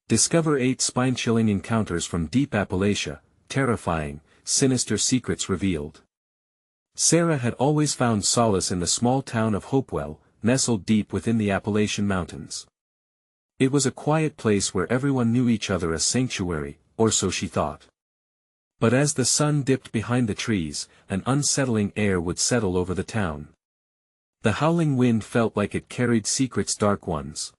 Discover 8 spine-chilling encounters from deep Appalachia, terrifying, sinister secrets revealed. Sarah had always found solace in the small town of Hopewell, nestled deep within the Appalachian Mountains. It was a quiet place where everyone knew each other, a sanctuary, or so she thought. But as the sun dipped behind the trees, an unsettling air would settle over the town. The howling wind felt like it carried secrets, dark ones.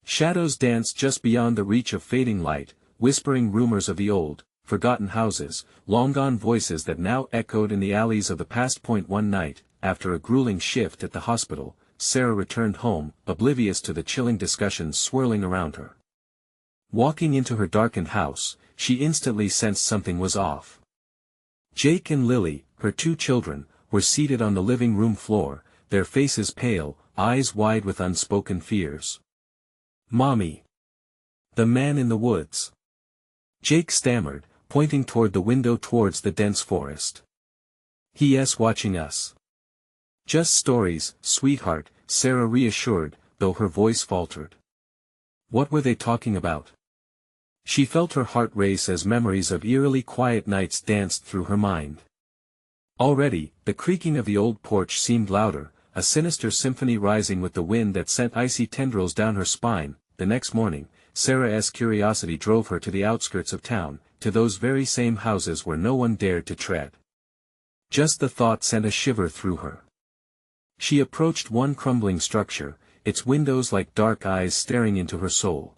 Shadows danced just beyond the reach of fading light, whispering rumors of the old, forgotten houses, long-gone voices that now echoed in the alleys of the past. One night, after a grueling shift at the hospital, Sarah returned home, oblivious to the chilling discussions swirling around her. Walking into her darkened house, she instantly sensed something was off. Jake and Lily, her 2 children, were seated on the living room floor, their faces pale, eyes wide with unspoken fears. "Mommy. The man in the woods." Jake stammered, pointing toward the window towards the dense forest. "He's watching us." "Just stories, sweetheart," Sarah reassured, though her voice faltered. What were they talking about? She felt her heart race as memories of eerily quiet nights danced through her mind. Already, the creaking of the old porch seemed louder, a sinister symphony rising with the wind that sent icy tendrils down her spine. The next morning, Sarah's curiosity drove her to the outskirts of town, to those very same houses where no one dared to tread. Just the thought sent a shiver through her. She approached one crumbling structure, its windows like dark eyes staring into her soul.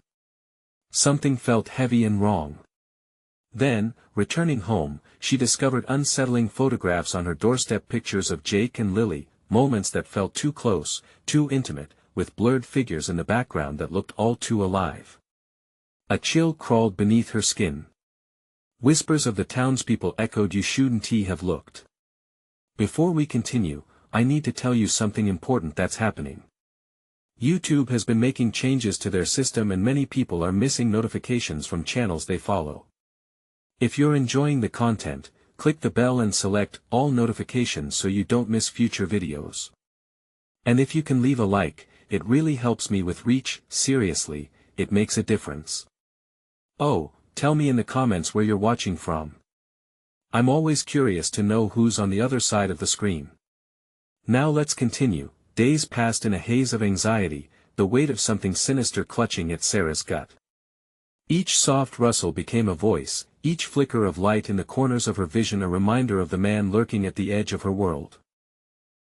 Something felt heavy and wrong. Then, returning home, she discovered unsettling photographs on her doorstep, pictures of Jake and Lily, moments that felt too close, too intimate, with blurred figures in the background that looked all too alive. A chill crawled beneath her skin. Whispers of the townspeople echoed, "You shouldn't have looked." "Before we continue, I need to tell you something important that's happening. YouTube has been making changes to their system and many people are missing notifications from channels they follow. If you're enjoying the content, click the bell and select all notifications so you don't miss future videos. And if you can leave a like, it really helps me with reach. Seriously, it makes a difference. Oh, tell me in the comments where you're watching from. I'm always curious to know who's on the other side of the screen. Now let's continue. Days passed in a haze of anxiety, the weight of something sinister clutching at Sarah's gut. Each soft rustle became a voice, each flicker of light in the corners of her vision a reminder of the man lurking at the edge of her world.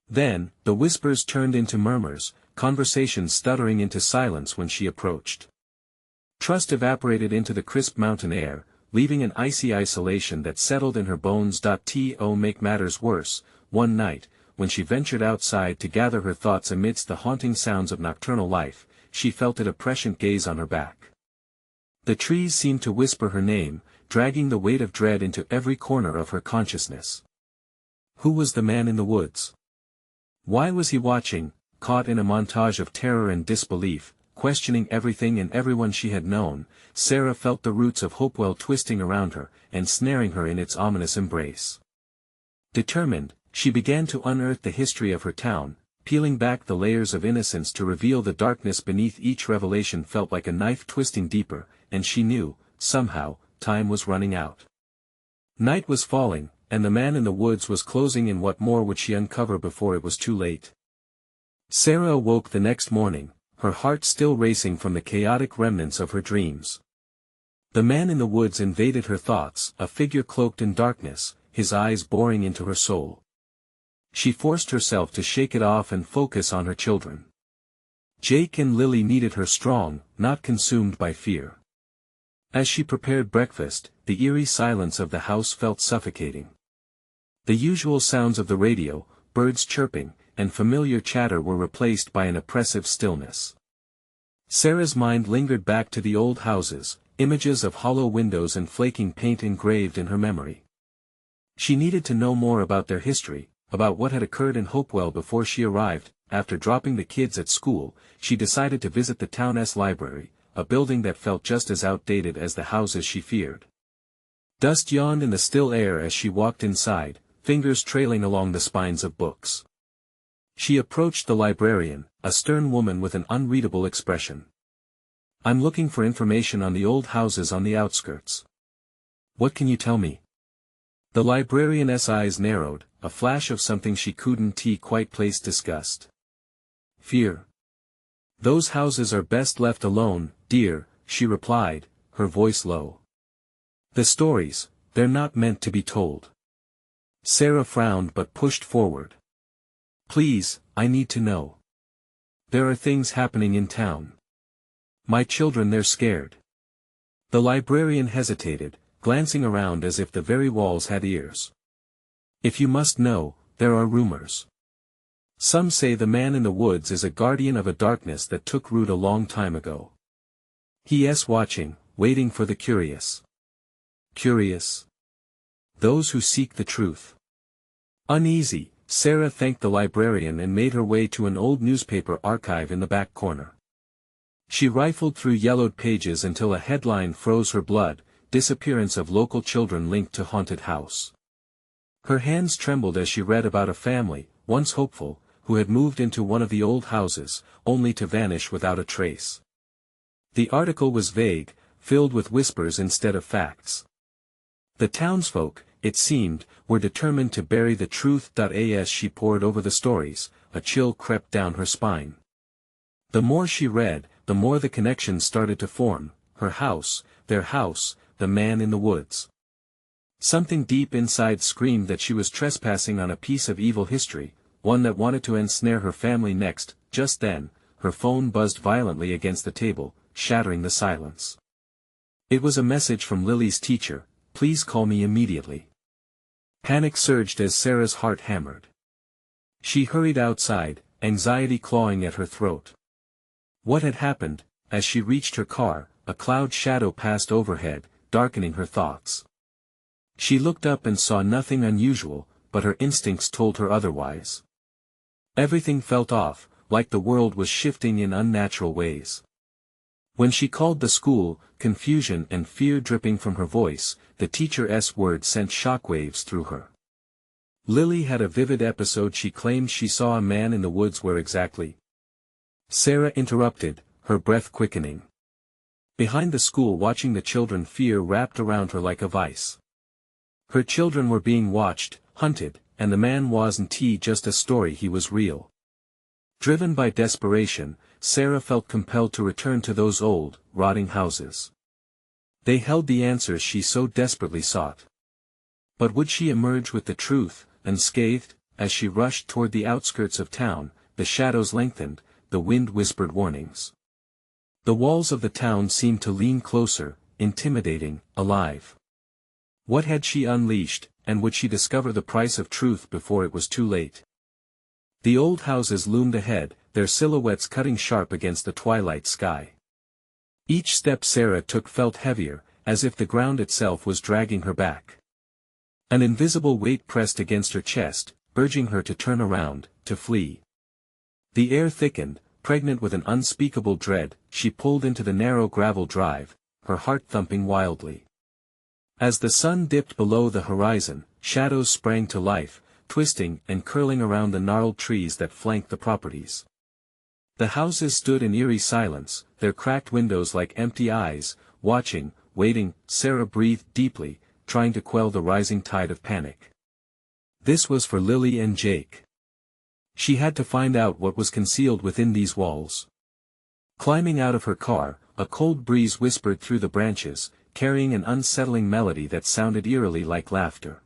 Then, the whispers turned into murmurs, conversations stuttering into silence when she approached. Trust evaporated into the crisp mountain air, leaving an icy isolation that settled in her bones. To make matters worse, one night, when she ventured outside to gather her thoughts amidst the haunting sounds of nocturnal life, she felt a prescient gaze on her back. The trees seemed to whisper her name, dragging the weight of dread into every corner of her consciousness. Who was the man in the woods? Why was he watching, caught in a montage of terror and disbelief, questioning everything and everyone she had known? Sarah felt the roots of Hopewell twisting around her, ensnaring her in its ominous embrace. Determined, she began to unearth the history of her town, peeling back the layers of innocence to reveal the darkness beneath. Each revelation felt like a knife twisting deeper, and she knew, somehow, time was running out. Night was falling, and the man in the woods was closing in. What more would she uncover before it was too late? Sarah awoke the next morning, her heart still racing from the chaotic remnants of her dreams. The man in the woods invaded her thoughts, a figure cloaked in darkness, his eyes boring into her soul. She forced herself to shake it off and focus on her children. Jake and Lily needed her strong, not consumed by fear. As she prepared breakfast, the eerie silence of the house felt suffocating. The usual sounds of the radio, birds chirping, and familiar chatter were replaced by an oppressive stillness. Sarah's mind lingered back to the old houses, images of hollow windows and flaking paint engraved in her memory. She needed to know more about their history, about what had occurred in Hopewell before she arrived. After dropping the kids at school, she decided to visit the town's library, a building that felt just as outdated as the houses she feared. Dust yawned in the still air as she walked inside, fingers trailing along the spines of books. She approached the librarian, a stern woman with an unreadable expression. I'm looking for information on the old houses on the outskirts. What can you tell me? The librarian's eyes narrowed, a flash of something she couldn't quite place: disgust. Fear. Those houses are best left alone, dear, she replied, her voice low. The stories, they're not meant to be told. Sarah frowned but pushed forward. Please, I need to know. There are things happening in town. My children, they're scared. The librarian hesitated, glancing around as if the very walls had ears. If you must know, there are rumors. Some say the man in the woods is a guardian of a darkness that took root a long time ago. He's watching, waiting for the curious. Curious? Those who seek the truth. Uneasy, Sarah thanked the librarian and made her way to an old newspaper archive in the back corner. She rifled through yellowed pages until a headline froze her blood: disappearance of local children linked to haunted house. Her hands trembled as she read about a family, once hopeful, who had moved into one of the old houses, only to vanish without a trace. The article was vague, filled with whispers instead of facts. The townsfolk, it seemed, were determined to bury the truth. As she pored over the stories, a chill crept down her spine. The more she read, the more the connections started to form: her house, their house, the man in the woods. Something deep inside screamed that she was trespassing on a piece of evil history, one that wanted to ensnare her family next. Just then, her phone buzzed violently against the table, shattering the silence. It was a message from Lily's teacher: please call me immediately. Panic surged as Sarah's heart hammered. She hurried outside, anxiety clawing at her throat. What had happened? As she reached her car, a cloud shadow passed overhead, darkening her thoughts. She looked up and saw nothing unusual, but her instincts told her otherwise. Everything felt off, like the world was shifting in unnatural ways. When she called the school, confusion and fear dripping from her voice, the teacher's words sent shockwaves through her. Lily had a vivid episode. She claimed she saw a man in the woods. Where exactly? Sarah interrupted, her breath quickening. Behind the school, watching the children. Fear wrapped around her like a vice. Her children were being watched, hunted, and the man wasn't just a story, he was real. Driven by desperation, Sarah felt compelled to return to those old, rotting houses. They held the answers she so desperately sought. But would she emerge with the truth, unscathed? As she rushed toward the outskirts of town, the shadows lengthened, the wind whispered warnings. The walls of the town seemed to lean closer, intimidating, alive. What had she unleashed, and would she discover the price of truth before it was too late? The old houses loomed ahead, their silhouettes cutting sharp against the twilight sky. Each step Sarah took felt heavier, as if the ground itself was dragging her back. An invisible weight pressed against her chest, urging her to turn around, to flee. The air thickened, pregnant with an unspeakable dread. She pulled into the narrow gravel drive, her heart thumping wildly. As the sun dipped below the horizon, shadows sprang to life, twisting and curling around the gnarled trees that flanked the properties. The houses stood in eerie silence, their cracked windows like empty eyes, watching, waiting. Sarah breathed deeply, trying to quell the rising tide of panic. This was for Lily and Jake. She had to find out what was concealed within these walls. Climbing out of her car, a cold breeze whispered through the branches, carrying an unsettling melody that sounded eerily like laughter.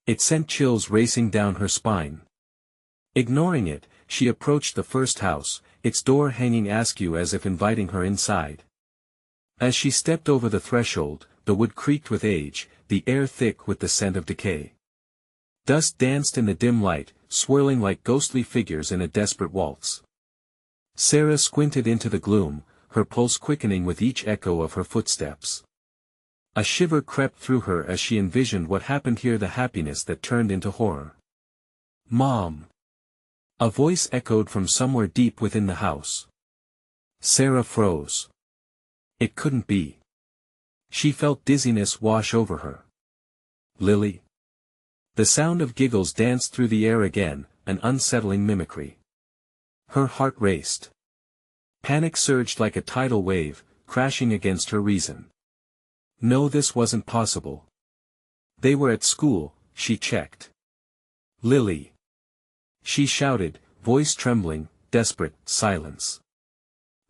It sent chills racing down her spine. Ignoring it, she approached the first house, its door hanging askew as if inviting her inside. As she stepped over the threshold, the wood creaked with age, the air thick with the scent of decay. Dust danced in the dim light, swirling like ghostly figures in a desperate waltz. Sarah squinted into the gloom, her pulse quickening with each echo of her footsteps. A shiver crept through her as she envisioned what happened here, the happiness that turned into horror. "Mom!" A voice echoed from somewhere deep within the house. Sarah froze. It couldn't be. She felt dizziness wash over her. Lily? The sound of giggles danced through the air again, an unsettling mimicry. Her heart raced. Panic surged like a tidal wave, crashing against her reason. No, this wasn't possible. They were at school, she checked. Lily. She shouted, voice trembling, desperate. Silence.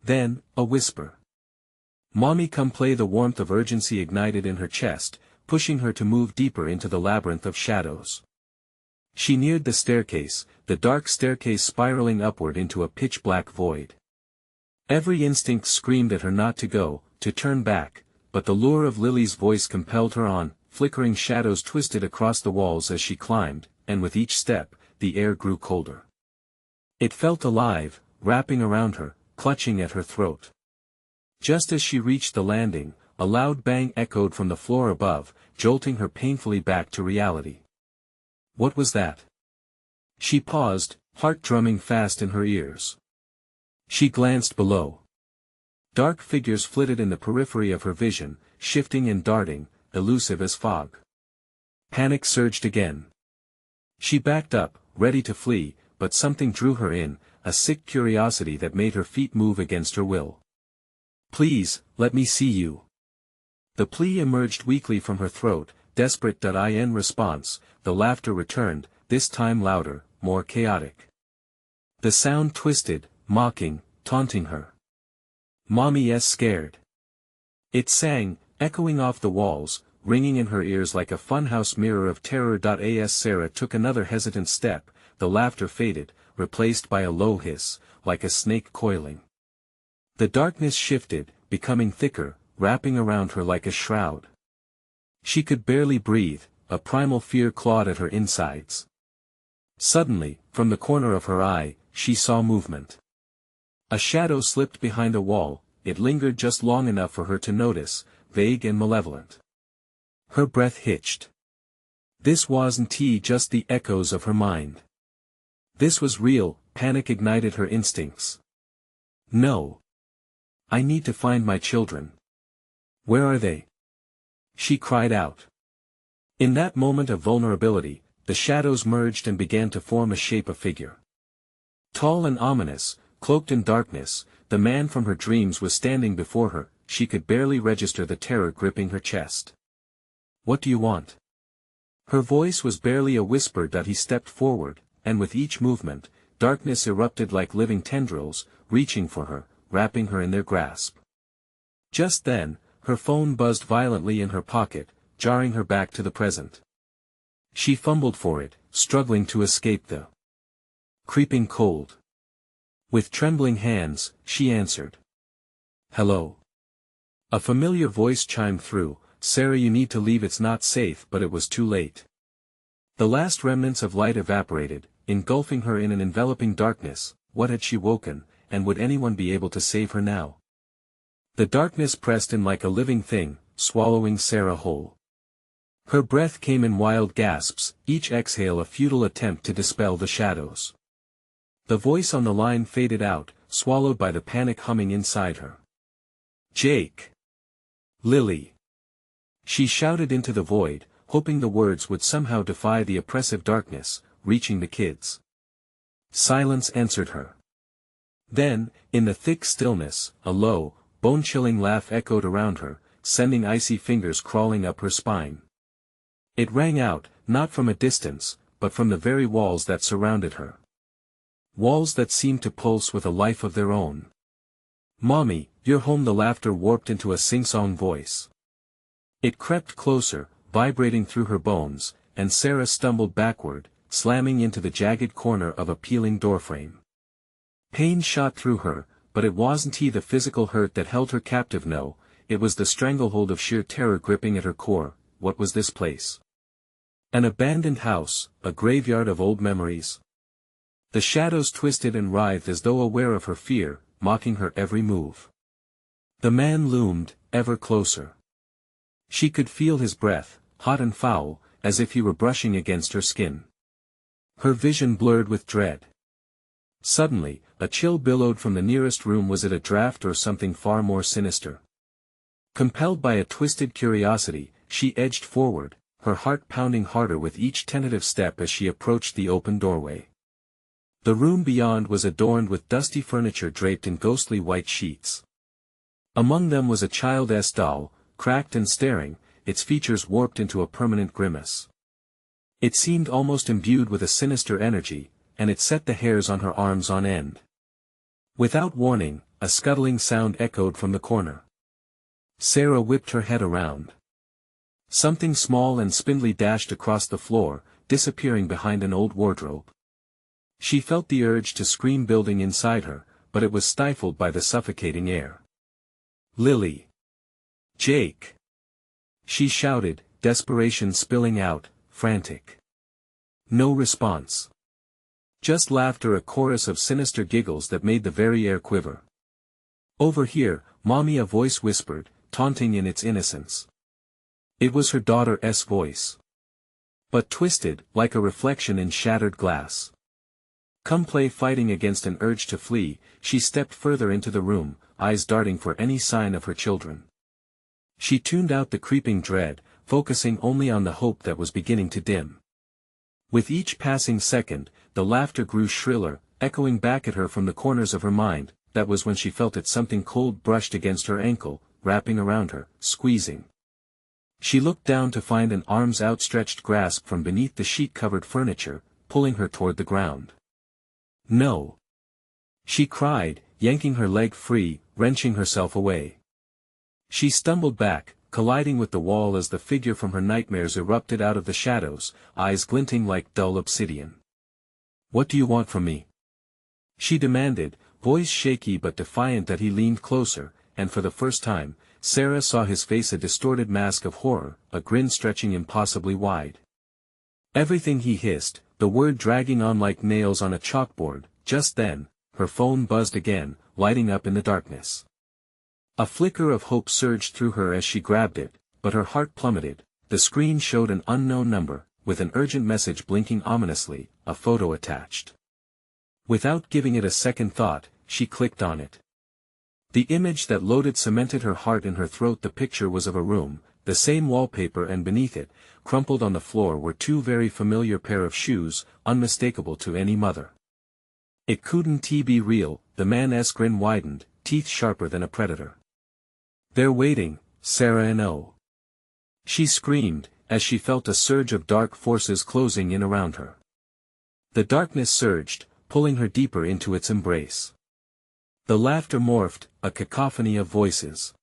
Then, a whisper. Mommy, come play. The warmth of urgency ignited in her chest, pushing her to move deeper into the labyrinth of shadows. She neared the staircase, the dark staircase spiraling upward into a pitch-black void. Every instinct screamed at her not to go, to turn back, but the lure of Lily's voice compelled her on. Flickering shadows twisted across the walls as she climbed, and with each step, the air grew colder. It felt alive, wrapping around her, clutching at her throat. Just as she reached the landing, a loud bang echoed from the floor above, jolting her painfully back to reality. What was that? She paused, heart drumming fast in her ears. She glanced below. Dark figures flitted in the periphery of her vision, shifting and darting, elusive as fog. Panic surged again. She backed up, ready to flee, but something drew her in, a sick curiosity that made her feet move against her will. Please, let me see you. The plea emerged weakly from her throat, desperate. In response, the laughter returned, this time louder, more chaotic. The sound twisted, mocking, taunting her. Mommy's scared. It sang, echoing off the walls, ringing in her ears like a funhouse mirror of terror. As Sarah took another hesitant step, the laughter faded, replaced by a low hiss, like a snake coiling. The darkness shifted, becoming thicker, wrapping around her like a shroud. She could barely breathe, a primal fear clawed at her insides. Suddenly, from the corner of her eye, she saw movement. A shadow slipped behind a wall. It lingered just long enough for her to notice, vague and malevolent. Her breath hitched. This wasn't just the echoes of her mind. This was real. Panic ignited her instincts. No. I need to find my children. Where are they? She cried out. In that moment of vulnerability, the shadows merged and began to form a shape of figure. Tall and ominous, cloaked in darkness, the man from her dreams was standing before her. She could barely register the terror gripping her chest. What do you want? Her voice was barely a whisper. He stepped forward, and with each movement, darkness erupted like living tendrils, reaching for her, wrapping her in their grasp. Just then, her phone buzzed violently in her pocket, jarring her back to the present. She fumbled for it, struggling to escape the creeping cold. With trembling hands, she answered. Hello. A familiar voice chimed through, Sarah, you need to leave, it's not safe. But it was too late. The last remnants of light evaporated, engulfing her in an enveloping darkness. What had she woken, and would anyone be able to save her now? The darkness pressed in like a living thing, swallowing Sarah whole. Her breath came in wild gasps, each exhale a futile attempt to dispel the shadows. The voice on the line faded out, swallowed by the panic humming inside her. Jake. Lily. She shouted into the void, hoping the words would somehow defy the oppressive darkness, reaching the kids. Silence answered her. Then, in the thick stillness, a low, bone-chilling laugh echoed around her, sending icy fingers crawling up her spine. It rang out, not from a distance, but from the very walls that surrounded her. Walls that seemed to pulse with a life of their own. Mommy, you're home. The laughter warped into a sing-song voice. It crept closer, vibrating through her bones, and Sarah stumbled backward, slamming into the jagged corner of a peeling doorframe. Pain shot through her, but it wasn't the physical hurt that held her captive. No, it was the stranglehold of sheer terror gripping at her core. What was this place? An abandoned house, a graveyard of old memories. The shadows twisted and writhed as though aware of her fear, mocking her every move. The man loomed, ever closer. She could feel his breath, hot and foul, as if he were brushing against her skin. Her vision blurred with dread. Suddenly, a chill billowed from the nearest room. Was it a draft or something far more sinister? Compelled by a twisted curiosity, she edged forward, her heart pounding harder with each tentative step as she approached the open doorway. The room beyond was adorned with dusty furniture draped in ghostly white sheets. Among them was a child's doll, cracked and staring, its features warped into a permanent grimace. It seemed almost imbued with a sinister energy, and it set the hairs on her arms on end. Without warning, a scuttling sound echoed from the corner. Sarah whipped her head around. Something small and spindly dashed across the floor, disappearing behind an old wardrobe. She felt the urge to scream building inside her, but it was stifled by the suffocating air. "Lily! Jake!" She shouted, desperation spilling out, frantic. No response. Just laughter, a chorus of sinister giggles that made the very air quiver. "Over here, Mommy," a voice whispered, taunting in its innocence. It was her daughter's voice. But twisted, like a reflection in shattered glass. "Come play." Fighting against an urge to flee, she stepped further into the room, eyes darting for any sign of her children. She tuned out the creeping dread, focusing only on the hope that was beginning to dim. With each passing second, the laughter grew shriller, echoing back at her from the corners of her mind. That was when she felt it. Something cold brushed against her ankle, wrapping around her, squeezing. She looked down to find an arm's outstretched grasp from beneath the sheet-covered furniture, pulling her toward the ground. "No!" she cried, yanking her leg free, wrenching herself away. She stumbled back, colliding with the wall as the figure from her nightmares erupted out of the shadows, eyes glinting like dull obsidian. "What do you want from me?" she demanded, voice shaky but defiant. That he leaned closer, and for the first time, Sarah saw his face, a distorted mask of horror, a grin stretching impossibly wide. "Everything," he hissed, the word dragging on like nails on a chalkboard. Just then, her phone buzzed again, lighting up in the darkness. A flicker of hope surged through her as she grabbed it, but her heart plummeted. The screen showed an unknown number, with an urgent message blinking ominously, a photo attached. Without giving it a second thought, she clicked on it. The image that loaded cemented her heart in her throat. The picture was of a room, the same wallpaper, and beneath it, crumpled on the floor, were two very familiar pair of shoes, unmistakable to any mother. "It couldn't be real," the man's grin widened, teeth sharper than a predator. "They're waiting, Sarah no!" she screamed, as she felt a surge of dark forces closing in around her. The darkness surged, pulling her deeper into its embrace. The laughter morphed, a cacophony of voices.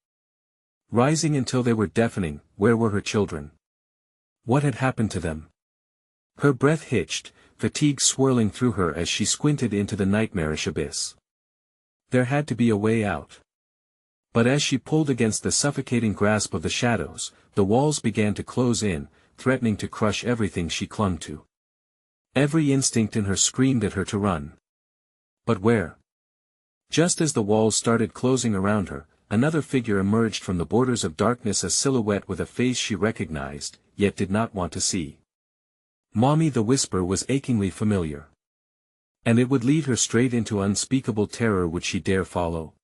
Rising until they were deafening. Where were her children? What had happened to them? Her breath hitched, fatigue swirling through her as she squinted into the nightmarish abyss. There had to be a way out. But as she pulled against the suffocating grasp of the shadows, the walls began to close in, threatening to crush everything she clung to. Every instinct in her screamed at her to run. But where? Just as the walls started closing around her, another figure emerged from the borders of darkness, a silhouette with a face she recognized, yet did not want to see. "Mommy," the whisper was achingly familiar. And it would lead her straight into unspeakable terror. Would she dare follow?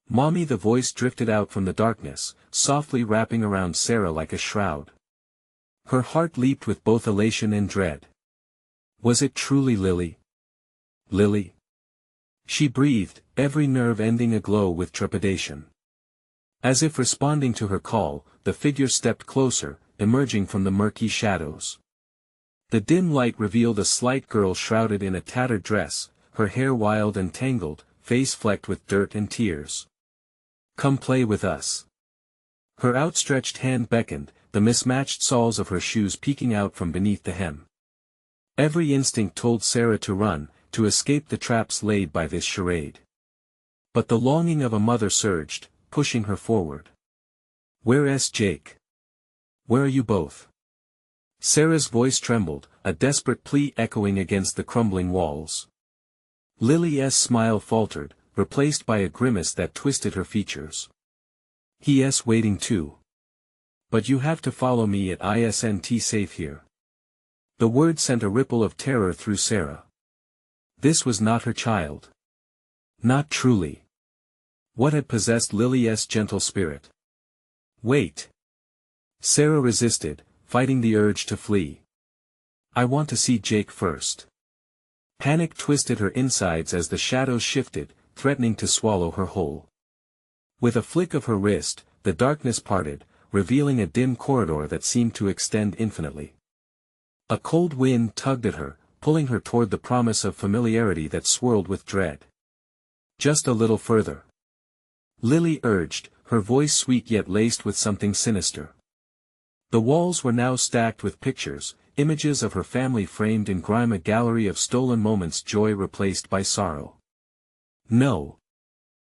"Mommy," the voice drifted out from the darkness, softly wrapping around Sarah like a shroud. Her heart leaped with both elation and dread. Was it truly Lily? Lily? She breathed, every nerve ending aglow with trepidation. As if responding to her call, the figure stepped closer, emerging from the murky shadows. The dim light revealed a slight girl shrouded in a tattered dress, her hair wild and tangled, face flecked with dirt and tears. "Come play with us." Her outstretched hand beckoned, the mismatched soles of her shoes peeking out from beneath the hem. Every instinct told Sarah to run, to escape the traps laid by this charade. But the longing of a mother surged, pushing her forward. "Where's Jake? Where are you both?" Sarah's voice trembled, a desperate plea echoing against the crumbling walls. Lily's smile faltered, replaced by a grimace that twisted her features. "He's waiting too. But you have to follow me. Isn't safe here." The word sent a ripple of terror through Sarah. This was not her child. Not truly. What had possessed Lily's gentle spirit? "Wait." Sarah resisted, fighting the urge to flee. "I want to see Jake first." Panic twisted her insides as the shadows shifted, threatening to swallow her whole. With a flick of her wrist, the darkness parted, revealing a dim corridor that seemed to extend infinitely. A cold wind tugged at her, pulling her toward the promise of familiarity that swirled with dread. Just a little further. Lily urged, her voice sweet yet laced with something sinister. The walls were now stacked with pictures, images of her family framed in grime, a gallery of stolen moments, joy replaced by sorrow. No!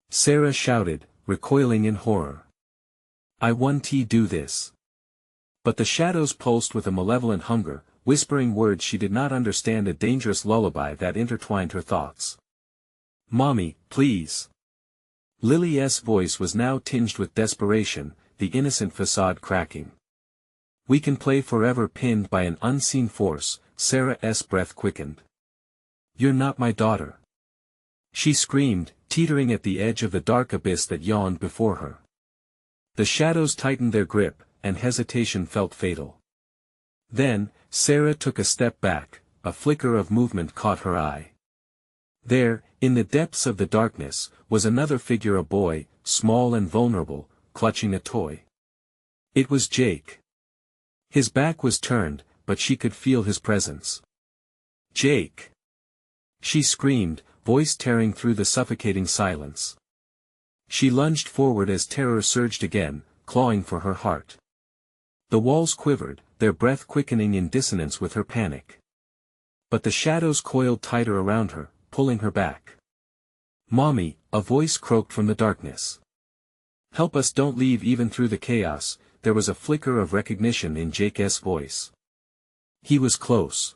Sarah shouted, recoiling in horror. I won't do this. But the shadows pulsed with a malevolent hunger, whispering words she did not understand, a dangerous lullaby that intertwined her thoughts. Mommy, please. Lily's voice was now tinged with desperation, the innocent facade cracking. We can play forever, pinned by an unseen force. Sarah's breath quickened. You're not my daughter. She screamed, teetering at the edge of the dark abyss that yawned before her. The shadows tightened their grip, and hesitation felt fatal. Then, Sarah took a step back, a flicker of movement caught her eye. There, in the depths of the darkness, was another figure, a boy, small and vulnerable, clutching a toy. It was Jake. His back was turned, but she could feel his presence. Jake! She screamed, voice tearing through the suffocating silence. She lunged forward as terror surged again, clawing for her heart. The walls quivered, their breath quickening in dissonance with her panic. But the shadows coiled tighter around her, pulling her back. Mommy, a voice croaked from the darkness. Help us, don't leave. Even through the chaos, there was a flicker of recognition in Jake's voice. He was close.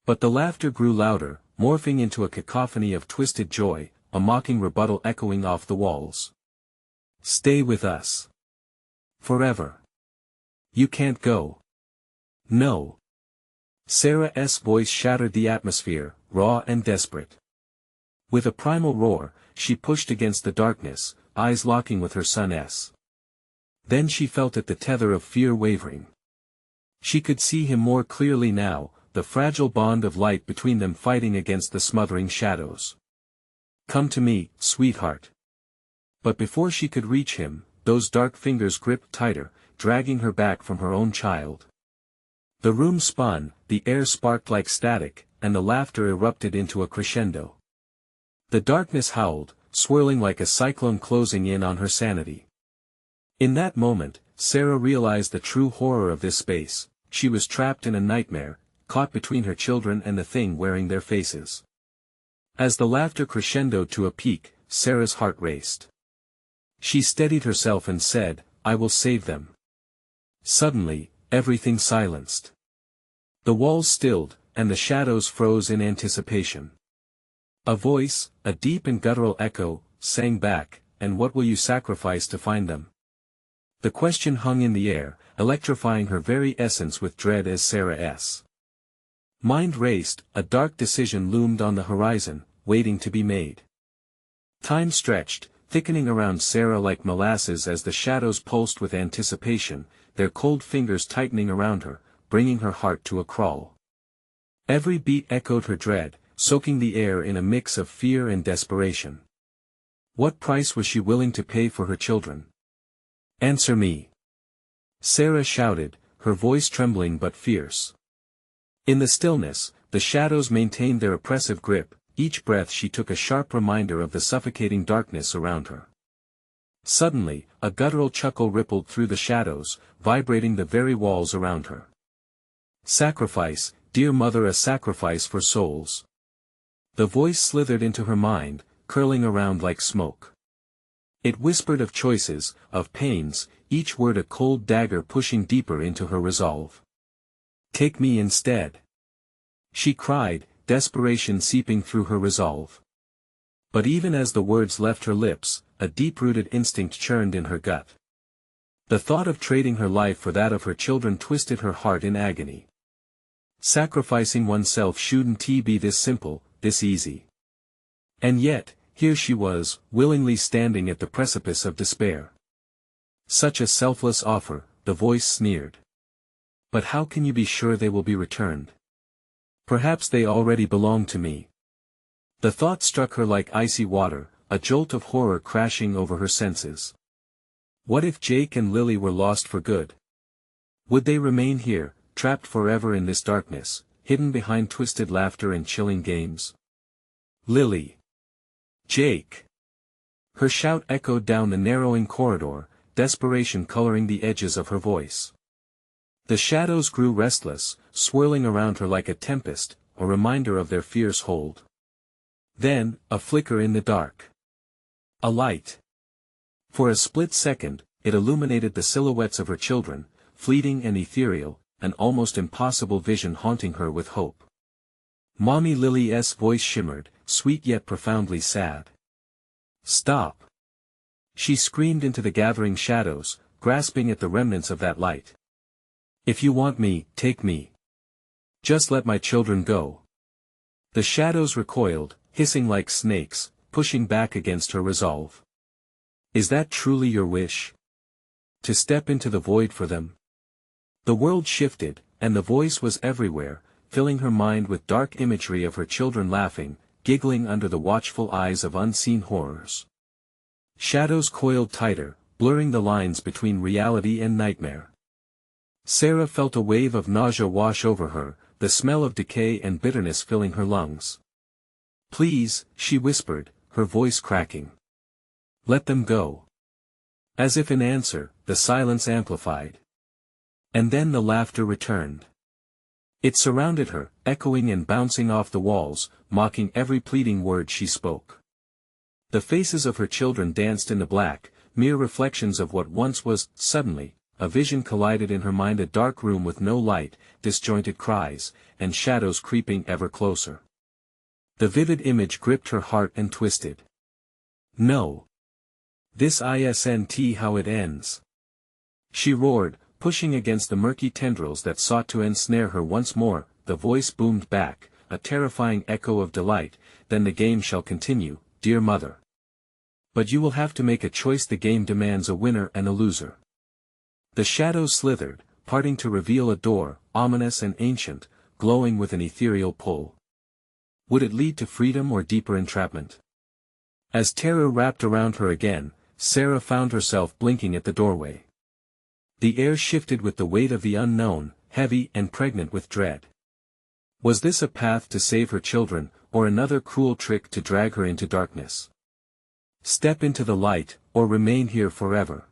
But the laughter grew louder, morphing into a cacophony of twisted joy, a mocking rebuttal echoing off the walls. Stay with us. Forever. You can't go. No. Sarah's voice shattered the atmosphere, raw and desperate. With a primal roar, she pushed against the darkness, eyes locking with her son's. Then she felt it, the tether of fear wavering. She could see him more clearly now, the fragile bond of light between them fighting against the smothering shadows. Come to me, sweetheart. But before she could reach him, those dark fingers gripped tighter, dragging her back from her own child. The room spun, the air sparked like static, and the laughter erupted into a crescendo. The darkness howled, swirling like a cyclone closing in on her sanity. In that moment, Sarah realized the true horror of this space. She was trapped in a nightmare, caught between her children and the thing wearing their faces. As the laughter crescendoed to a peak, Sarah's heart raced. She steadied herself and said, I will save them. Suddenly, everything silenced. The walls stilled, and the shadows froze in anticipation. A voice, a deep and guttural echo, sang back, and what will you sacrifice to find them? The question hung in the air, electrifying her very essence with dread as Sarah's mind raced. A dark decision loomed on the horizon, waiting to be made. Time stretched, thickening around Sarah like molasses as the shadows pulsed with anticipation, their cold fingers tightening around her, bringing her heart to a crawl. Every beat echoed her dread, soaking the air in a mix of fear and desperation. What price was she willing to pay for her children? Answer me! Sarah shouted, her voice trembling but fierce. In the stillness, the shadows maintained their oppressive grip, each breath she took a sharp reminder of the suffocating darkness around her. Suddenly, a guttural chuckle rippled through the shadows, vibrating the very walls around her. Sacrifice, dear mother, a sacrifice for souls. The voice slithered into her mind, curling around like smoke. It whispered of choices, of pains, each word a cold dagger pushing deeper into her resolve. Take me instead. She cried, desperation seeping through her resolve. But even as the words left her lips, a deep-rooted instinct churned in her gut. The thought of trading her life for that of her children twisted her heart in agony. Sacrificing oneself shouldn't be this simple, this easy. And yet, here she was, willingly standing at the precipice of despair. Such a selfless offer, the voice sneered. But how can you be sure they will be returned? Perhaps they already belong to me. The thought struck her like icy water, a jolt of horror crashing over her senses. What if Jake and Lily were lost for good? Would they remain here, trapped forever in this darkness, hidden behind twisted laughter and chilling games? Lily. Jake. Her shout echoed down the narrowing corridor, desperation coloring the edges of her voice. The shadows grew restless, swirling around her like a tempest, a reminder of their fierce hold. Then, a flicker in the dark. A light. For a split second, it illuminated the silhouettes of her children, fleeting and ethereal, an almost impossible vision haunting her with hope. Mommy Lily's voice shimmered, sweet yet profoundly sad. Stop! She screamed into the gathering shadows, grasping at the remnants of that light. If you want me, take me. Just let my children go. The shadows recoiled, hissing like snakes, pushing back against her resolve. Is that truly your wish? To step into the void for them? The world shifted, and the voice was everywhere, filling her mind with dark imagery of her children laughing, giggling under the watchful eyes of unseen horrors. Shadows coiled tighter, blurring the lines between reality and nightmare. Sarah felt a wave of nausea wash over her, the smell of decay and bitterness filling her lungs. Please, she whispered, her voice cracking. Let them go. As if in answer, the silence amplified. And then the laughter returned. It surrounded her, echoing and bouncing off the walls, mocking every pleading word she spoke. The faces of her children danced in the black, mere reflections of what once was. Suddenly, a vision collided in her mind, a dark room with no light, disjointed cries, and shadows creeping ever closer. The vivid image gripped her heart and twisted. No. This isn't how it ends. She roared, pushing against the murky tendrils that sought to ensnare her once more. The voice boomed back, a terrifying echo of delight. Then the game shall continue, dear mother. But you will have to make a choice. The game demands a winner and a loser. The shadows slithered, parting to reveal a door, ominous and ancient, glowing with an ethereal pull. Would it lead to freedom or deeper entrapment? As terror wrapped around her again, Sarah found herself blinking at the doorway. The air shifted with the weight of the unknown, heavy and pregnant with dread. Was this a path to save her children, or another cruel trick to drag her into darkness? Step into the light, or remain here forever.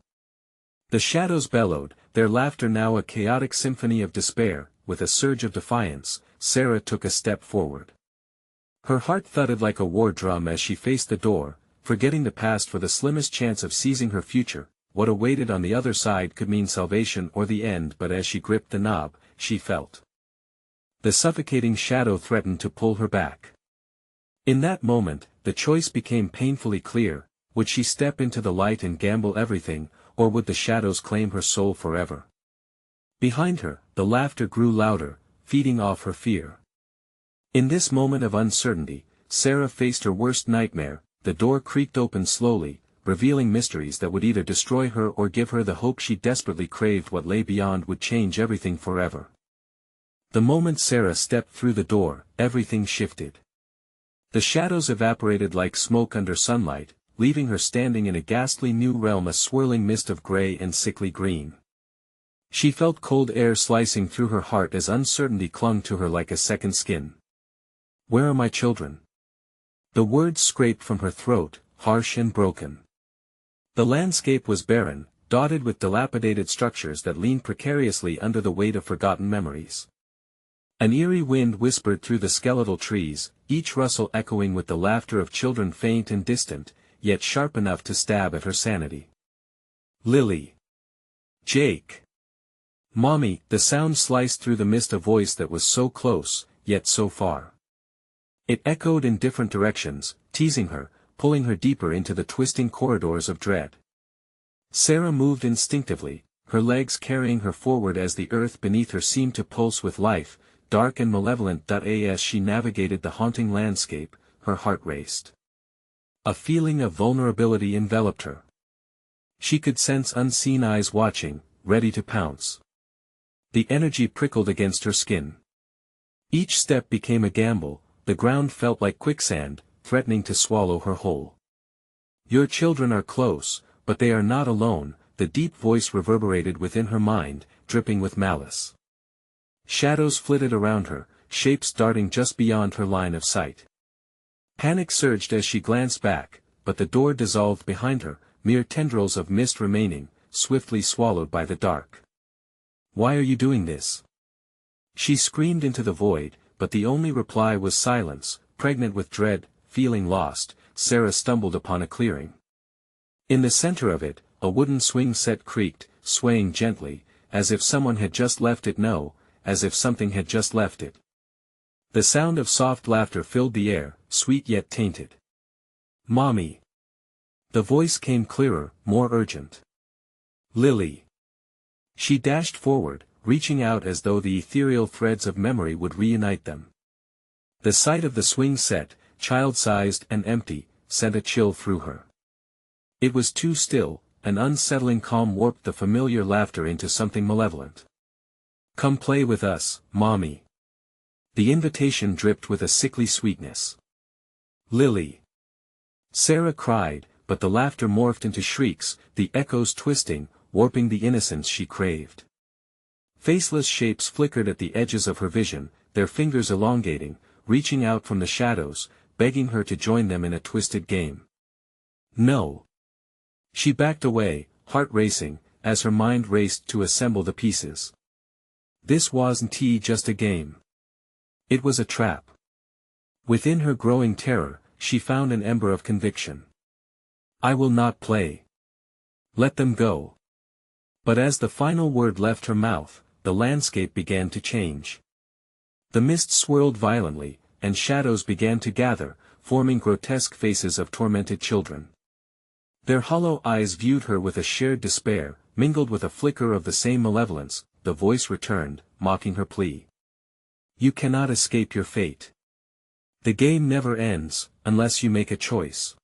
The shadows bellowed, their laughter now a chaotic symphony of despair. With a surge of defiance, Sarah took a step forward. Her heart thudded like a war drum as she faced the door, forgetting the past for the slimmest chance of seizing her future. What awaited on the other side could mean salvation or the end, but as she gripped the knob, she felt the suffocating shadow threatened to pull her back. In that moment, the choice became painfully clear. Would she step into the light and gamble everything, or would the shadows claim her soul forever? Behind her, the laughter grew louder, feeding off her fear. In this moment of uncertainty, Sarah faced her worst nightmare. The door creaked open slowly, revealing mysteries that would either destroy her or give her the hope she desperately craved. What lay beyond would change everything forever. The moment Sarah stepped through the door, everything shifted. The shadows evaporated like smoke under sunlight, leaving her standing in a ghastly new realm, a swirling mist of gray and sickly green. She felt cold air slicing through her heart as uncertainty clung to her like a second skin. Where are my children? The words scraped from her throat, harsh and broken. The landscape was barren, dotted with dilapidated structures that leaned precariously under the weight of forgotten memories. An eerie wind whispered through the skeletal trees, each rustle echoing with the laughter of children, faint and distant, yet sharp enough to stab at her sanity. Lily. Jake. Mommy. The sound sliced through the mist, a voice that was so close, yet so far. It echoed in different directions, teasing her, pulling her deeper into the twisting corridors of dread. Sarah moved instinctively, her legs carrying her forward as the earth beneath her seemed to pulse with life, dark and malevolent. As she navigated the haunting landscape, her heart raced. A feeling of vulnerability enveloped her. She could sense unseen eyes watching, ready to pounce. The energy prickled against her skin. Each step became a gamble, the ground felt like quicksand, threatening to swallow her whole. Your children are close, but they are not alone, the deep voice reverberated within her mind, dripping with malice. Shadows flitted around her, shapes darting just beyond her line of sight. Panic surged as she glanced back, but the door dissolved behind her, mere tendrils of mist remaining, swiftly swallowed by the dark. "Why are you doing this?" She screamed into the void, but the only reply was silence. Pregnant with dread, feeling lost, Sarah stumbled upon a clearing. In the center of it, a wooden swing set creaked, swaying gently, as if someone had just left it. As if something had just left it. The sound of soft laughter filled the air, sweet yet tainted. "Mommy!" The voice came clearer, more urgent. "Lily!" She dashed forward, reaching out as though the ethereal threads of memory would reunite them. The sight of the swing set, child-sized and empty, sent a chill through her. It was too still, an unsettling calm warped the familiar laughter into something malevolent. "Come play with us, Mommy." The invitation dripped with a sickly sweetness. "Lily!" Sarah cried, but the laughter morphed into shrieks, the echoes twisting, warping the innocence she craved. Faceless shapes flickered at the edges of her vision, their fingers elongating, reaching out from the shadows, begging her to join them in a twisted game. "No." She backed away, heart racing, as her mind raced to assemble the pieces. This wasn't just a game. It was a trap. Within her growing terror, she found an ember of conviction. "I will not play. Let them go." But as the final word left her mouth, the landscape began to change. The mist swirled violently, and shadows began to gather, forming grotesque faces of tormented children. Their hollow eyes viewed her with a shared despair, mingled with a flicker of the same malevolence. The voice returned, mocking her plea. "You cannot escape your fate. The game never ends, unless you make a choice."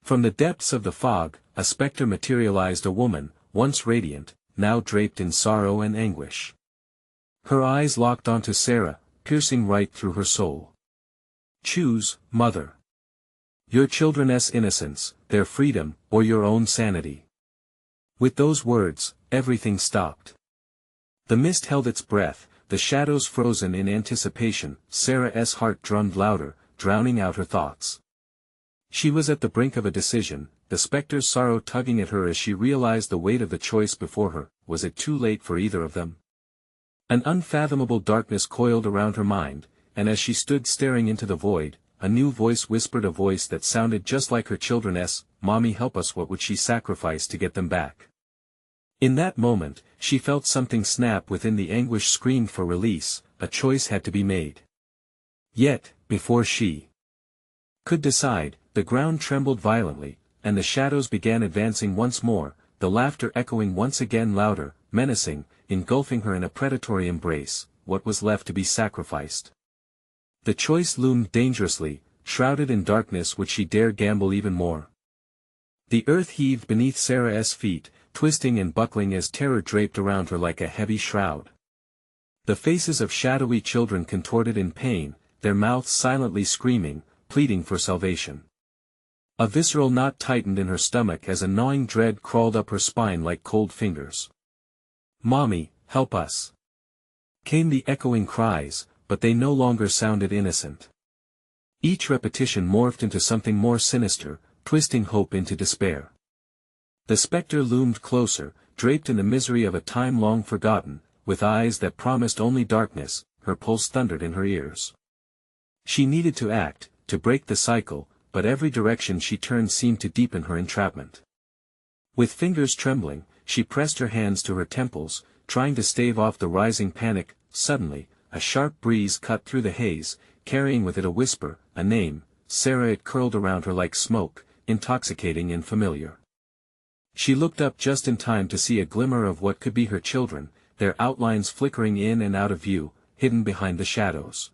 From the depths of the fog, a specter materialized, a woman, once radiant, now draped in sorrow and anguish. Her eyes locked onto Sarah, piercing right through her soul. "Choose, mother. Your children's innocence, their freedom, or your own sanity." With those words, everything stopped. The mist held its breath, the shadows frozen in anticipation. Sarah's heart drummed louder, drowning out her thoughts. She was at the brink of a decision, the specter's sorrow tugging at her as she realized the weight of the choice before her. Was it too late for either of them? An unfathomable darkness coiled around her mind, and as she stood staring into the void, a new voice whispered, a voice that sounded just like her children's. "Mommy, help us." What would she sacrifice to get them back? In that moment, she felt something snap within. The anguish screamed for release. A choice had to be made. Yet, before she could decide, the ground trembled violently, and the shadows began advancing once more, the laughter echoing once again louder, menacing, engulfing her in a predatory embrace. What was left to be sacrificed? The choice loomed dangerously, shrouded in darkness. Would she dare gamble even more? The earth heaved beneath Sarah's feet, twisting and buckling as terror draped around her like a heavy shroud. The faces of shadowy children contorted in pain, their mouths silently screaming, pleading for salvation. A visceral knot tightened in her stomach as a gnawing dread crawled up her spine like cold fingers. "Mommy, help us!" came the echoing cries, but they no longer sounded innocent. Each repetition morphed into something more sinister, twisting hope into despair. The specter loomed closer, draped in the misery of a time long forgotten, with eyes that promised only darkness. Her pulse thundered in her ears. She needed to act, to break the cycle, but every direction she turned seemed to deepen her entrapment. With fingers trembling, she pressed her hands to her temples, trying to stave off the rising panic. Suddenly, a sharp breeze cut through the haze, carrying with it a whisper, a name. Sarah. It curled around her like smoke, intoxicating and familiar. She looked up just in time to see a glimmer of what could be her children, their outlines flickering in and out of view, hidden behind the shadows.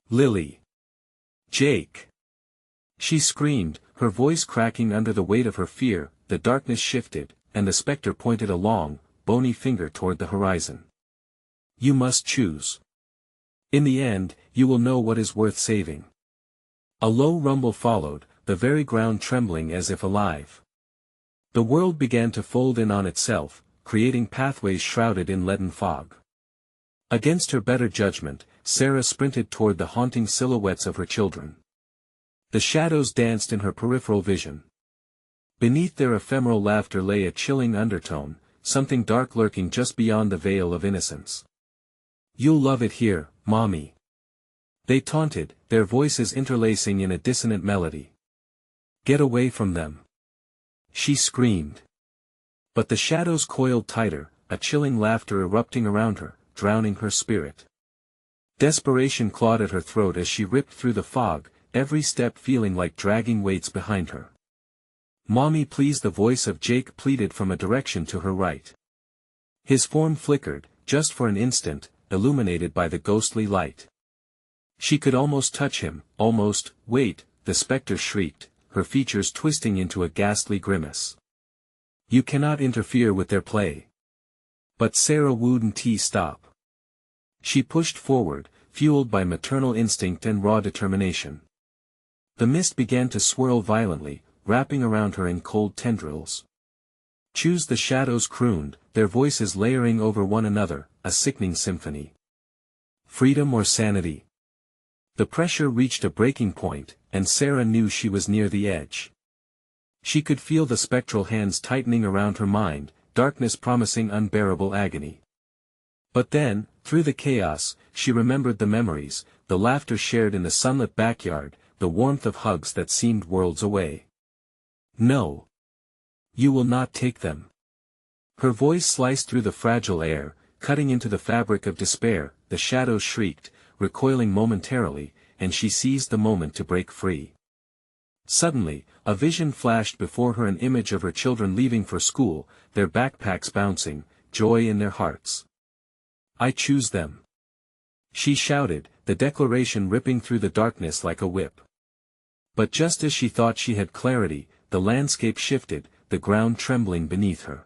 "Lily! Jake!" She screamed, her voice cracking under the weight of her fear. The darkness shifted, and the specter pointed a long, bony finger toward the horizon. "You must choose. In the end, you will know what is worth saving. A low rumble followed, the very ground trembling as if alive. The world began to fold in on itself, creating pathways shrouded in leaden fog. Against her better judgment, Sarah sprinted toward the haunting silhouettes of her children. The shadows danced in her peripheral vision. Beneath their ephemeral laughter lay a chilling undertone, something dark lurking just beyond the veil of innocence. "You'll love it here, Mommy," they taunted, their voices interlacing in a dissonant melody. "Get away from them," she screamed. But the shadows coiled tighter, a chilling laughter erupting around her, drowning her spirit. Desperation clawed at her throat as she ripped through the fog, every step feeling like dragging weights behind her. "Mommy, please," the voice of Jake pleaded from a direction to her right. His form flickered, just for an instant, illuminated by the ghostly light. She could almost touch him, almost. "Wait," the spectre shrieked, her features twisting into a ghastly grimace. "You cannot interfere with their play." But Sarah wouldn't stop. She pushed forward, fueled by maternal instinct and raw determination. The mist began to swirl violently, wrapping around her in cold tendrils. "Choose," the shadows crooned, their voices layering over one another, a sickening symphony. "Freedom or sanity?" The pressure reached a breaking point, and Sarah knew she was near the edge. She could feel the spectral hands tightening around her mind, darkness promising unbearable agony. But then, through the chaos, she remembered the memories, the laughter shared in the sunlit backyard, the warmth of hugs that seemed worlds away. "No. You will not take them." Her voice sliced through the fragile air, cutting into the fabric of despair. The shadows shrieked, recoiling momentarily, and she seized the moment to break free. Suddenly, a vision flashed before her, an image of her children leaving for school, their backpacks bouncing, joy in their hearts. "I choose them," she shouted, the declaration ripping through the darkness like a whip. But just as she thought she had clarity, the landscape shifted, the ground trembling beneath her.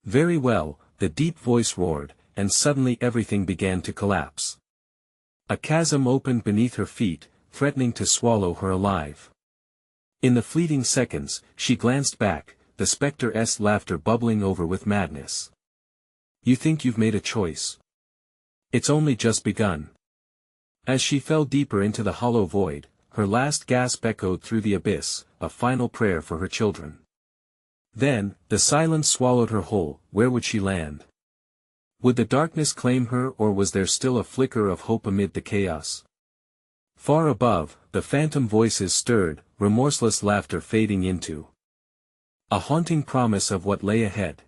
"Very well," the deep voice roared, and suddenly everything began to collapse. A chasm opened beneath her feet, threatening to swallow her alive. In the fleeting seconds, she glanced back, the spectre-esque laughter bubbling over with madness. "You think you've made a choice? It's only just begun." As she fell deeper into the hollow void, her last gasp echoed through the abyss, a final prayer for her children. Then, the silence swallowed her whole. Where would she land? Would the darkness claim her, or was there still a flicker of hope amid the chaos? Far above, the phantom voices stirred, remorseless laughter fading into a haunting promise of what lay ahead.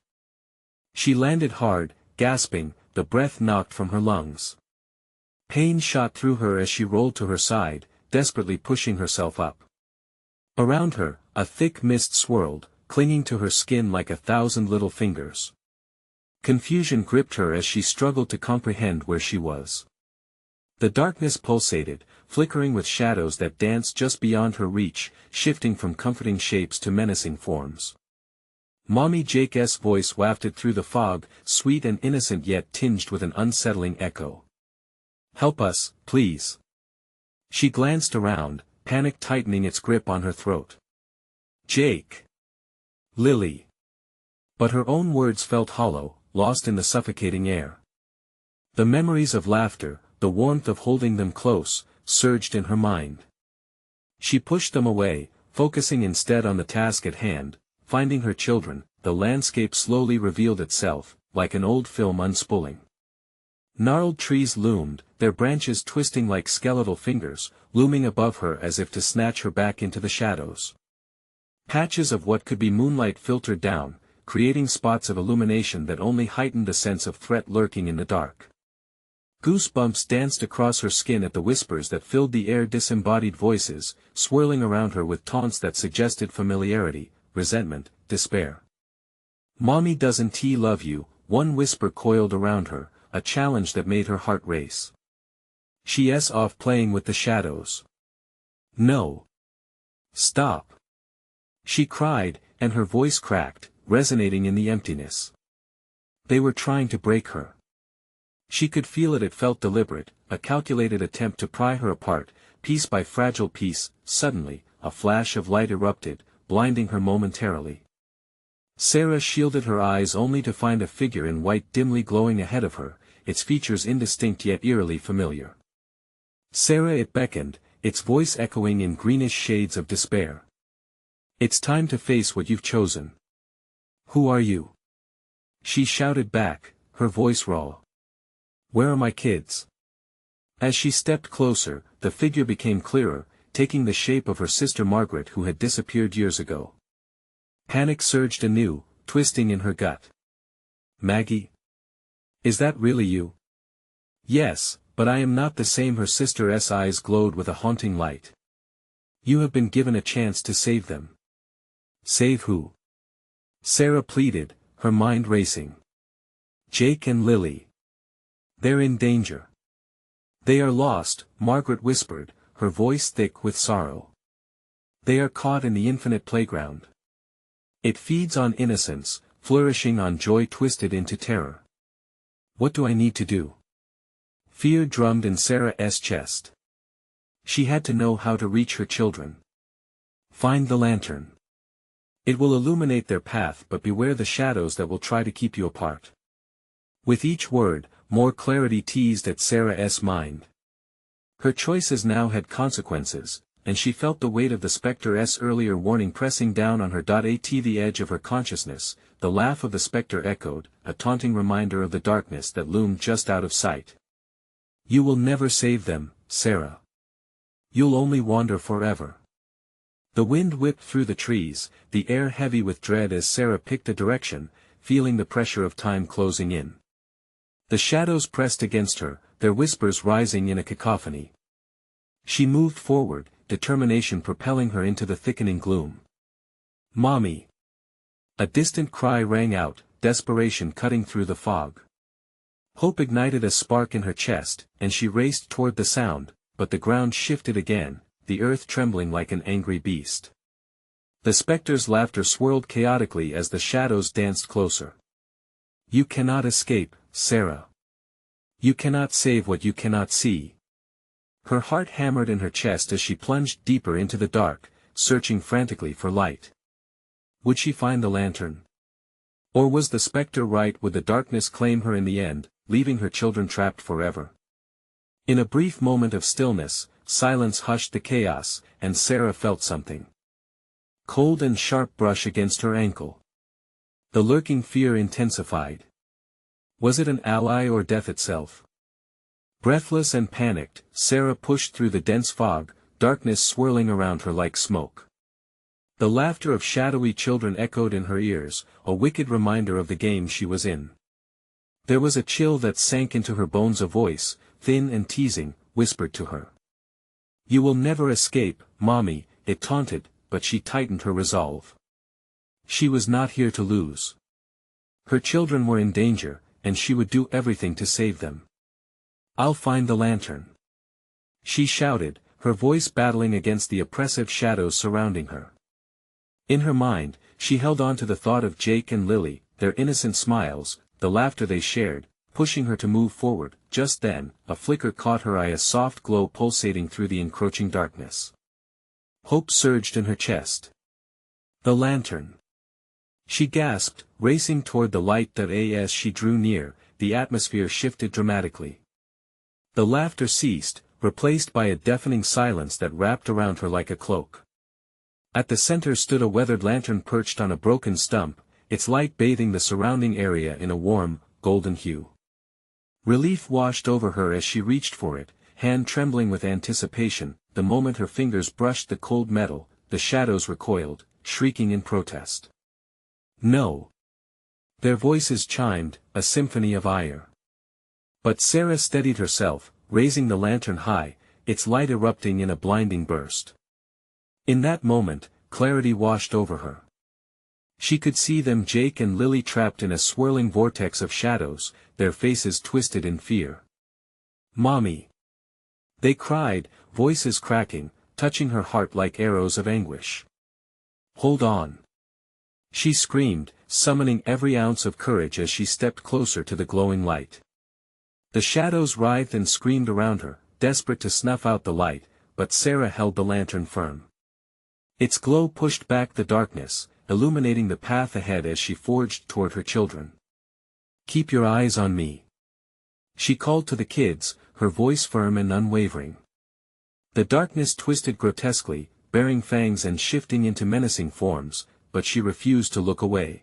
She landed hard, gasping, the breath knocked from her lungs. Pain shot through her as she rolled to her side, desperately pushing herself up. Around her, a thick mist swirled, clinging to her skin like 1,000 little fingers. Confusion gripped her as she struggled to comprehend where she was. The darkness pulsated, flickering with shadows that danced just beyond her reach, shifting from comforting shapes to menacing forms. Mommy Jake's voice wafted through the fog, sweet and innocent yet tinged with an unsettling echo. "Help us, please." She glanced around, panic tightening its grip on her throat. "Jake. Lily." But her own words felt hollow, lost in the suffocating air. The memories of laughter, the warmth of holding them close, surged in her mind. She pushed them away, focusing instead on the task at hand, finding her children. The landscape slowly revealed itself, like an old film unspooling. Gnarled trees loomed, their branches twisting like skeletal fingers, looming above her as if to snatch her back into the shadows. Patches of what could be moonlight filtered down, creating spots of illumination that only heightened the sense of threat lurking in the dark. Goosebumps danced across her skin at the whispers that filled the air, disembodied voices, swirling around her with taunts that suggested familiarity, resentment, despair. "Mommy doesn't love you," one whisper coiled around her, a challenge that made her heart race. "She's off playing with the shadows." "No. Stop!" she cried, and her voice cracked, resonating in the emptiness. They were trying to break her. She could feel it felt deliberate, a calculated attempt to pry her apart, piece by fragile piece. Suddenly, a flash of light erupted, blinding her momentarily. Sarah shielded her eyes only to find a figure in white dimly glowing ahead of her, its features indistinct yet eerily familiar. Sarah, it beckoned, its voice echoing in greenish shades of despair. It's time to face what you've chosen. Who are you? She shouted back, her voice raw. Where are my kids? As she stepped closer, the figure became clearer, taking the shape of her sister Margaret, who had disappeared years ago. Panic surged anew, twisting in her gut. Maggie? Is that really you? Yes, but I am not the same. Her sister's eyes glowed with a haunting light. You have been given a chance to save them. Save who? Sarah pleaded, her mind racing. Jake and Lily. They're in danger. They are lost, Margaret whispered, her voice thick with sorrow. They are caught in the infinite playground. It feeds on innocence, flourishing on joy twisted into terror. What do I need to do? Fear drummed in Sarah's chest. She had to know how to reach her children. Find the lantern. It will illuminate their path, but beware the shadows that will try to keep you apart. With each word, more clarity teased at Sarah's mind. Her choices now had consequences, and she felt the weight of the spectre's earlier warning pressing down on her. At the edge of her consciousness, the laugh of the spectre echoed, a taunting reminder of the darkness that loomed just out of sight. You will never save them, Sarah. You'll only wander forever. The wind whipped through the trees, the air heavy with dread as Sarah picked a direction, feeling the pressure of time closing in. The shadows pressed against her, their whispers rising in a cacophony. She moved forward, determination propelling her into the thickening gloom. Mommy! A distant cry rang out, desperation cutting through the fog. Hope ignited a spark in her chest, and she raced toward the sound, but the ground shifted again, the earth trembling like an angry beast. The specter's laughter swirled chaotically as the shadows danced closer. You cannot escape, Sarah. You cannot save what you cannot see. Her heart hammered in her chest as she plunged deeper into the dark, searching frantically for light. Would she find the lantern? Or was the specter right? Would the darkness claim her in the end, leaving her children trapped forever? In a brief moment of stillness, silence hushed the chaos, and Sarah felt something. Cold and sharp brush against her ankle. The lurking fear intensified. Was it an ally or death itself? Breathless and panicked, Sarah pushed through the dense fog, darkness swirling around her like smoke. The laughter of shadowy children echoed in her ears, a wicked reminder of the game she was in. There was a chill that sank into her bones. A voice, thin and teasing, whispered to her. You will never escape, Mommy, it taunted, but she tightened her resolve. She was not here to lose. Her children were in danger, and she would do everything to save them. I'll find the lantern. She shouted, her voice battling against the oppressive shadows surrounding her. In her mind, she held on to the thought of Jake and Lily, their innocent smiles, the laughter they shared, pushing her to move forward. Just then, a flicker caught her eye, a soft glow pulsating through the encroaching darkness. Hope surged in her chest. The lantern. She gasped, racing toward the light. As she drew near, the atmosphere shifted dramatically. The laughter ceased, replaced by a deafening silence that wrapped around her like a cloak. At the center stood a weathered lantern perched on a broken stump, its light bathing the surrounding area in a warm, golden hue. Relief washed over her as she reached for it, hand trembling with anticipation. The moment her fingers brushed the cold metal, the shadows recoiled, shrieking in protest. No! Their voices chimed, a symphony of ire. But Sarah steadied herself, raising the lantern high, its light erupting in a blinding burst. In that moment, clarity washed over her. She could see them, Jake and Lily, trapped in a swirling vortex of shadows, their faces twisted in fear. Mommy! They cried, voices cracking, touching her heart like arrows of anguish. Hold on! She screamed, summoning every ounce of courage as she stepped closer to the glowing light. The shadows writhed and screamed around her, desperate to snuff out the light, but Sarah held the lantern firm. Its glow pushed back the darkness, illuminating the path ahead as she forged toward her children. "Keep your eyes on me," she called to the kids, her voice firm and unwavering. The darkness twisted grotesquely, bearing fangs and shifting into menacing forms, but she refused to look away.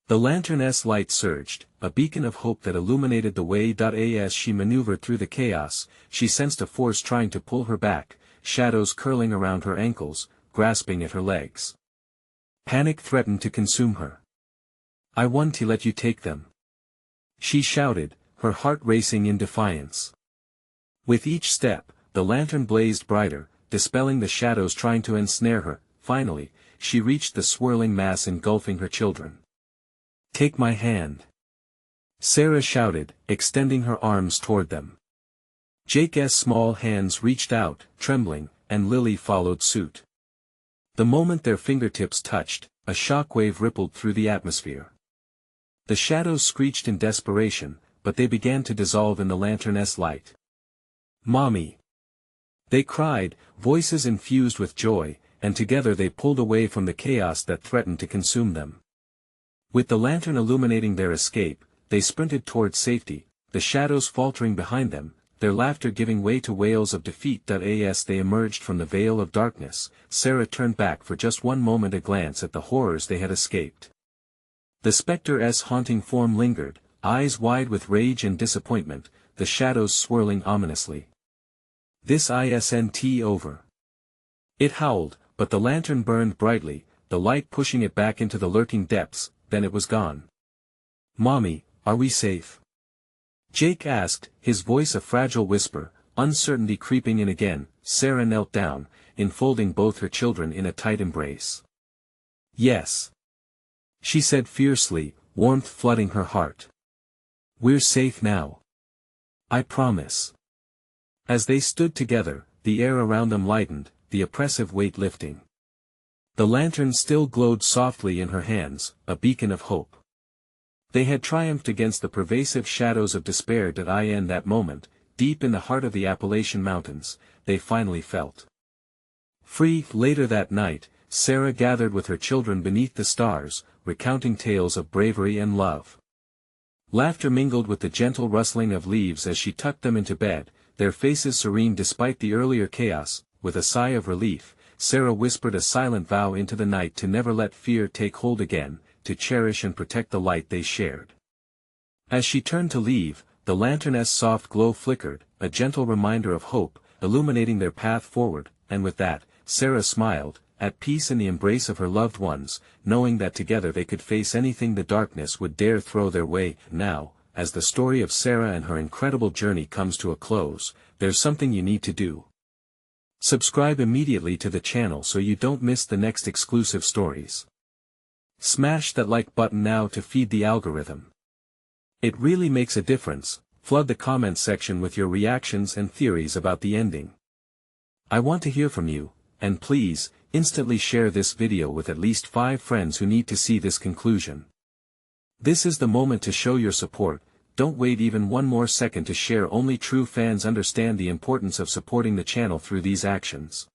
The lantern's light surged, a beacon of hope that illuminated the way. As she maneuvered through the chaos, she sensed a force trying to pull her back, shadows curling around her ankles, grasping at her legs. Panic threatened to consume her. "I want to let you take them," she shouted, her heart racing in defiance. With each step, the lantern blazed brighter, dispelling the shadows trying to ensnare her. Finally, she reached the swirling mass engulfing her children. "Take my hand," Sarah shouted, extending her arms toward them. Jake's small hands reached out, trembling, and Lily followed suit. The moment their fingertips touched, a shockwave rippled through the atmosphere. The shadows screeched in desperation, but they began to dissolve in the lantern's light. "Mommy!" they cried, voices infused with joy, and together they pulled away from the chaos that threatened to consume them. With the lantern illuminating their escape, they sprinted toward safety, the shadows faltering behind them, their laughter giving way to wails of defeat. As they emerged from the veil of darkness, Sarah turned back for just one moment, a glance at the horrors they had escaped. The spectre's haunting form lingered, eyes wide with rage and disappointment, the shadows swirling ominously. "This isn't over." It howled, but the lantern burned brightly, the light pushing it back into the lurking depths. Then it was gone. "Mommy, are we safe?" Jake asked, his voice a fragile whisper, uncertainty creeping in again. Sarah knelt down, enfolding both her children in a tight embrace. "Yes," she said fiercely, warmth flooding her heart. "We're safe now. I promise." As they stood together, the air around them lightened, the oppressive weight lifting. The lantern still glowed softly in her hands, a beacon of hope. They had triumphed against the pervasive shadows of despair. In that moment, deep in the heart of the Appalachian Mountains, they finally felt free. Later that night, Sarah gathered with her children beneath the stars, recounting tales of bravery and love. Laughter mingled with the gentle rustling of leaves as she tucked them into bed, their faces serene despite the earlier chaos. With a sigh of relief, Sarah whispered a silent vow into the night to never let fear take hold again, to cherish and protect the light they shared. As she turned to leave, the lantern's soft glow flickered, a gentle reminder of hope, illuminating their path forward, and with that, Sarah smiled, at peace in the embrace of her loved ones, knowing that together they could face anything the darkness would dare throw their way. Now, as the story of Sarah and her incredible journey comes to a close, there's something you need to do. Subscribe immediately to the channel so you don't miss the next exclusive stories. Smash that like button now to feed the algorithm. It really makes a difference. Flood the comment section with your reactions and theories about the ending. I want to hear from you, and please, instantly share this video with at least 5 friends who need to see this conclusion. This is the moment to show your support. Don't wait even one more second to share. Only true fans understand the importance of supporting the channel through these actions.